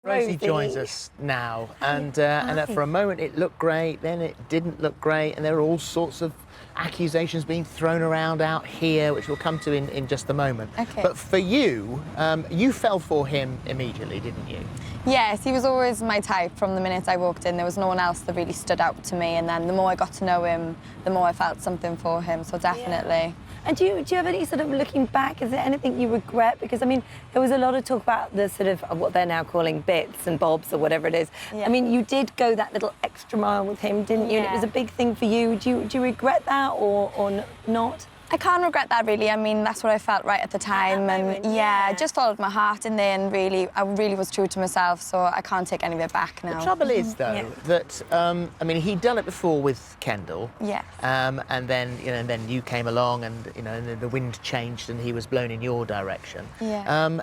Rosie joins us now, and for a moment it looked great, then it didn't look great, and there are all sorts of accusations being thrown around out here, which we'll come to in just a moment. Okay. But for you, you fell for him immediately, didn't you? Yes, he was always my type from the minute I walked in. There was no one else that really stood out to me, and then the more I got to know him, the more I felt something for him, so definitely. Yeah. And do you have any sort of, looking back, is there anything you regret? Because, I mean, there was a lot of talk about the sort of what they're now calling bits and bobs or whatever it is. Yeah. I mean, you did go that little extra mile with him, didn't you? Yeah. And it was a big thing for you. Do you regret that or not? I can't regret that, really. I mean, that's what I felt right at the time. moment, and yeah. I just followed my heart in there, and I really was true to myself, so I can't take any of it back now. The trouble is, though, that, I mean, he'd done it before with Kendall. Yes. And then, and then you came along, and, and then the wind changed and he was blown in your direction. Yeah.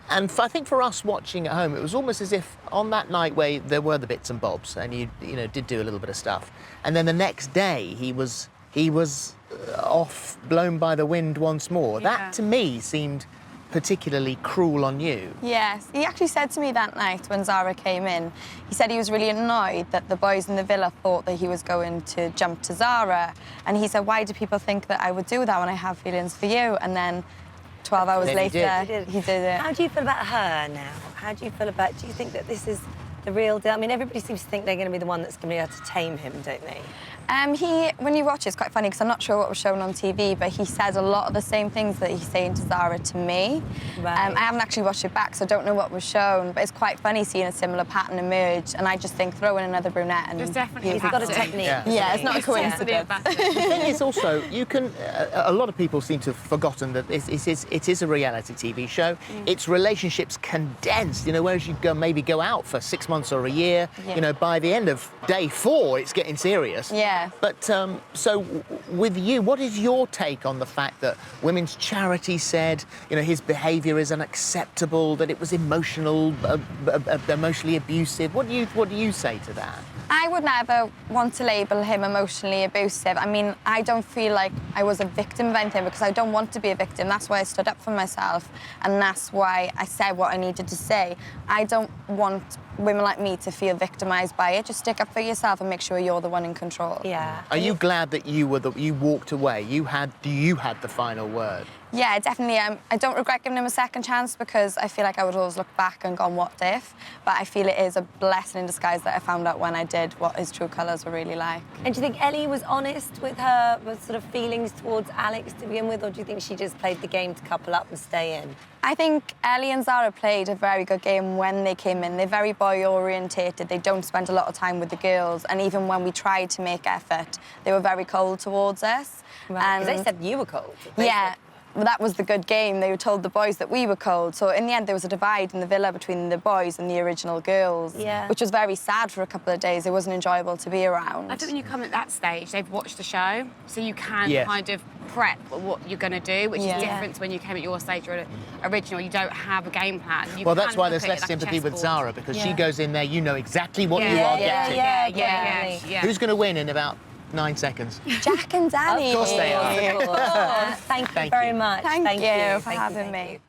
And I think for us watching at home, it was almost as if on that night where there were the bits and bobs, and you did do a little bit of stuff, and then the next day he was off, blown by the wind once more. Yeah. That to me seemed particularly cruel on you. Yes, he actually said to me that night when Zara came in, he said he was really annoyed that the boys in the villa thought that he was going to jump to Zara, and he said, why do people think that I would do that when I have feelings for you? And then 12 hours later, he did it. How do you feel about her now? How do you feel about, do you think that this is the real deal? I mean, everybody seems to think they're going to be the one that's going to be able to tame him, don't they? When you watch it, it's quite funny because I'm not sure what was shown on TV, but he said a lot of the same things that he's saying to Zara to me. Right. I haven't actually watched it back, so I don't know what was shown, but it's quite funny seeing a similar pattern emerge, and I just think throw in another brunette and... There's definitely He's got a technique. Yeah, it's not a coincidence. The thing is also, you can... a lot of people seem to have forgotten that it is a reality TV show. It's relationships condensed, whereas you maybe go out for 6 months or a year, by the end of day 4, it's getting serious. Yeah. But so with you, what is your take on the fact that Women's Charity said, his behaviour is unacceptable, that it was emotionally abusive? What do you say to that? I would never want to label him emotionally abusive. I mean, I don't feel like I was a victim of anything because I don't want to be a victim. That's why I stood up for myself, and that's why I said what I needed to say. I don't want women like me to feel victimised by it. Just stick up for yourself and make sure you're the one in control. Yeah. Are you glad that you walked away? You had the final word? Yeah, definitely. I don't regret giving him a second chance because I feel like I would always look back and gone, what if? But I feel it is a blessing in disguise that I found out when I did what his true colours were really like. And do you think Ellie was honest with her sort of feelings towards Alex to begin with, or do you think she just played the game to couple up and stay in? I think Ellie and Zara played a very good game when they came in. They're very boy-orientated. They don't spend a lot of time with the girls, and even when we tried to make effort, they were very cold towards us. Right, because they said you were cold. Yeah. Well, that was the good game. They told the boys that we were cold. So in the end, there was a divide in the villa between the boys and the original girls, which was very sad for a couple of days. It wasn't enjoyable to be around. I think when you come at that stage, they've watched the show, so you can kind of prep what you're going to do, which is different to when you came at your stage or original. You don't have a game plan. Well, that's why there's less sympathy with Zara, because she goes in there, you know exactly what you are getting. Yeah. Who's going to win in about 9 seconds? Jack and Danny. Of course they are. Thank you very much. Thank you for having me.